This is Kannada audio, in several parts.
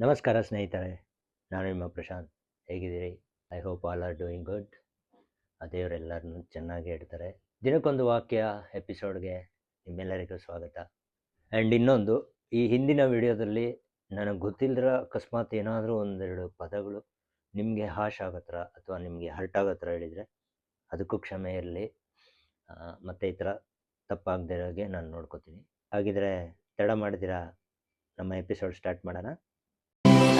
ನಮಸ್ಕಾರ ಸ್ನೇಹಿತರೆ, ನಾನು ನಿಮ್ಮ ಪ್ರಶಾಂತ್. ಹೇಗಿದ್ದೀರಿ? I hope all are doing good. ದೇವರೆಲ್ಲರನ್ನು ಚೆನ್ನಾಗಿ ಇಡ್ತಾರೆ. ದಿನಕ್ಕೊಂದು ವಾಕ್ಯ ಎಪಿಸೋಡ್ಗೆ ನಿಮ್ಮೆಲ್ಲರಿಗೂ ಸ್ವಾಗತ. ಆ್ಯಂಡ್ ಇನ್ನೊಂದು, ಈ ಹಿಂದಿನ ವಿಡಿಯೋದಲ್ಲಿ ನನಗೆ ಗೊತ್ತಿಲ್ಲದಿರೋ ಅಕಸ್ಮಾತ್ ಏನಾದರೂ ಒಂದೆರಡು ಪದಗಳು ನಿಮಗೆ ಹಾಶ್ ಆಗೋ ಥರ ಅಥವಾ ನಿಮಗೆ ಹರ್ಟ್ ಆಗೋ ಥರ ಹೇಳಿದರೆ ಅದಕ್ಕೂ ಕ್ಷಮೆ ಇರಲಿ. ಮತ್ತು ಈ ಥರ ತಪ್ಪಾಗದಿರೋಗೆ ನಾನು ನೋಡ್ಕೋತೀನಿ. ಹಾಗಿದ್ರೆ ತಡ ಮಾಡಿದಿರಾ ನಮ್ಮ ಎಪಿಸೋಡ್ ಸ್ಟಾರ್ಟ್ ಮಾಡೋಣ.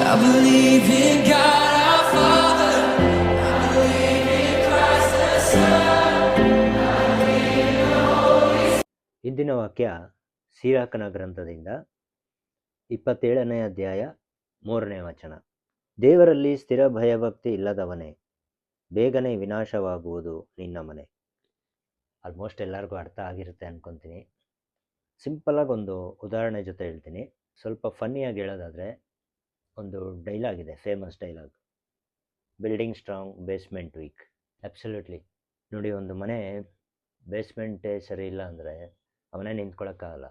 I believe in God our Father. I believe in Christ the Son. ಇಂದಿನ ವಾಕ್ಯ ಸಿರಾಕನ ಗ್ರಂಥದಿಂದ 27ನೇ ಅಧ್ಯಾಯ 3ನೇ ವಚನ. ದೇವರಲ್ಲಿ ಸ್ಥಿರ ಭಯಭಕ್ತಿ ಇಲ್ಲದವನೇ, ಬೇಗನೆ ವಿನಾಶವಾಗುವುದು ನಿನ್ನ ಮನೆ. ಆಲ್ಮೋಸ್ಟ್ ಎಲ್ಲರಿಗೂ ಅರ್ಥ ಆಗಿರುತ್ತೆ ಅನ್ಕೊತೀನಿ. ಸಿಂಪಲಾಗಿ ಒಂದು ಉದಾಹರಣೆ ಜೊತೆ ಹೇಳ್ತೀನಿ. ಸ್ವಲ್ಪ ಫನ್ನಿಯಾಗಿ ಹೇಳೋದಾದರೆ, ಒಂದು ಡೈಲಾಗ್ ಇದೆ, famous dialogue, building strong, basement weak. Absolutely. ನೋಡಿ, ಒಂದು ಮನೆ ಬೇಸ್ಮೆಂಟೇ ಸರಿ ಇಲ್ಲ ಅಂದರೆ ಆ ಮನೆ ನಿಂತ್ಕೊಳ್ಳೋಕ್ಕಾಗಲ್ಲ.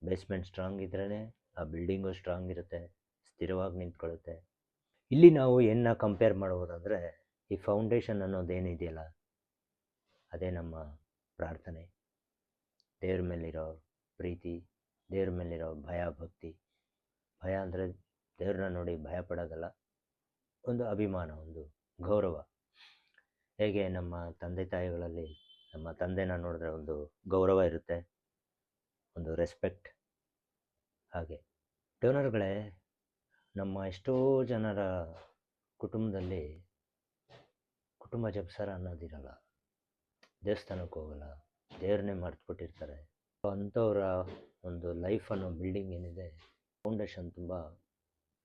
ಬೇಸ್ಮೆಂಟ್ ಸ್ಟ್ರಾಂಗ್ ಇದ್ರೇ ಆ ಬಿಲ್ಡಿಂಗು ಸ್ಟ್ರಾಂಗ್ ಇರುತ್ತೆ, ಸ್ಥಿರವಾಗಿ ನಿಂತ್ಕೊಳ್ಳುತ್ತೆ. ಇಲ್ಲಿ ನಾವು ಏನನ್ನ ಕಂಪೇರ್ ಮಾಡ್ಬೋದಂದರೆ, ಈ ಫೌಂಡೇಶನ್ ಅನ್ನೋದೇನಿದೆಯಲ್ಲ, ಅದೇ ನಮ್ಮ ಪ್ರಾರ್ಥನೆ, ದೇವ್ರ ಮೇಲಿರೋ ಪ್ರೀತಿ, ದೇವ್ರ ಮೇಲಿರೋ ಭಯ ಭಕ್ತಿ. ಭಯ ಅಂದರೆ ದೇವ್ರನ್ನ ನೋಡಿ ಭಯ ಪಡೋದಲ್ಲ, ಒಂದು ಅಭಿಮಾನ, ಒಂದು ಗೌರವ. ಹೇಗೆ ನಮ್ಮ ತಂದೆ ತಾಯಿಗಳಲ್ಲಿ ನಮ್ಮ ತಂದೆನ ನೋಡಿದ್ರೆ ಒಂದು ಗೌರವ ಇರುತ್ತೆ, ಒಂದು ರೆಸ್ಪೆಕ್ಟ್. ಹಾಗೆ ಡೋನರ್ಗಳೇ, ನಮ್ಮ ಎಷ್ಟೋ ಜನರ ಕುಟುಂಬದಲ್ಲಿ ಕುಟುಂಬ ಜಪ್ಸರ ಅನ್ನೋದಿರಲ್ಲ, ದೇವಸ್ಥಾನಕ್ಕೆ ಹೋಗಲ್ಲ, ದೇವ್ರನ್ನೇ ಮರ್ತುಬಿಟ್ಟಿರ್ತಾರೆ. ಅಂಥವರ ಒಂದು ಲೈಫ್ ಅನ್ನೋ ಬಿಲ್ಡಿಂಗ್ ಏನಿದೆ, ಫೌಂಡೇಶನ್ ತುಂಬ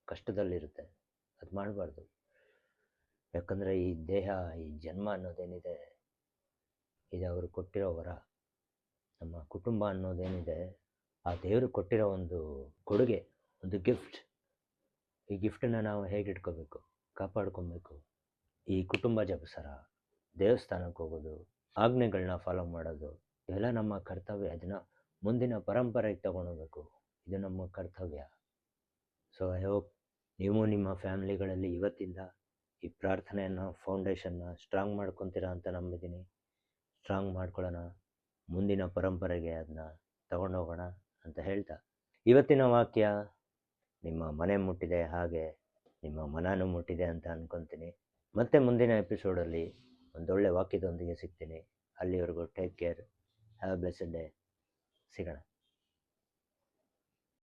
ಕಷ್ಟದಲ್ಲಿರುತ್ತೆ. ಅದು ಮಾಡಬಾರ್ದು. ಯಾಕಂದರೆ ಈ ದೇಹ, ಈ ಜನ್ಮ ಅನ್ನೋದೇನಿದೆ, ಇದು ಅವರು ಕೊಟ್ಟಿರೋ ವರ. ನಮ್ಮ ಕುಟುಂಬ ಅನ್ನೋದೇನಿದೆ, ಆ ದೇವರು ಕೊಟ್ಟಿರೋ ಒಂದು ಕೊಡುಗೆ, ಒಂದು ಗಿಫ್ಟ್. ಈ ಗಿಫ್ಟನ್ನು ನಾವು ಹೇಗೆ ಇಟ್ಕೋಬೇಕು, ಕಾಪಾಡ್ಕೊಬೇಕು. ಈ ಕುಟುಂಬ ಜಪಸರ, ದೇವಸ್ಥಾನಕ್ಕೆ ಹೋಗೋದು, ಆಜ್ಞೆಗಳನ್ನ ಫಾಲೋ ಮಾಡೋದು, ಇವೆಲ್ಲ ನಮ್ಮ ಕರ್ತವ್ಯ. ಅದನ್ನು ಮುಂದಿನ ಪರಂಪರೆಗೆ ತಗೊಂಡೋಗ್ಬೇಕು. ಇದು ನಮ್ಮ ಕರ್ತವ್ಯ. ಸೊ ಐ ಹೋಪ್ ನೀವು ನಿಮ್ಮ ಫ್ಯಾಮಿಲಿಗಳಲ್ಲಿ ಇವತ್ತಿಂದ ಈ ಪ್ರಾರ್ಥನೆಯನ್ನು, ಫೌಂಡೇಶನ್ನ ಸ್ಟ್ರಾಂಗ್ ಮಾಡ್ಕೊತೀರಾ ಅಂತ ನಂಬಿದ್ದೀನಿ. ಸ್ಟ್ರಾಂಗ್ ಮಾಡ್ಕೊಳ್ಳೋಣ, ಮುಂದಿನ ಪರಂಪರೆಗೆ ಅದನ್ನ ತಗೊಂಡೋಗೋಣ ಅಂತ ಹೇಳ್ತಾ, ಇವತ್ತಿನ ವಾಕ್ಯ ನಿಮ್ಮ ಮನೆ ಮುಟ್ಟಿದೆ, ಹಾಗೆ ನಿಮ್ಮ ಮನನೂ ಮುಟ್ಟಿದೆ ಅಂತ ಅಂದ್ಕೊತೀನಿ. ಮತ್ತೆ ಮುಂದಿನ ಎಪಿಸೋಡಲ್ಲಿ ಒಂದೊಳ್ಳೆ ವಾಕ್ಯದೊಂದಿಗೆ ಸಿಗ್ತೀನಿ. ಅಲ್ಲಿವರೆಗೂ take care, have a blessed day. ಸಿಗೋಣ.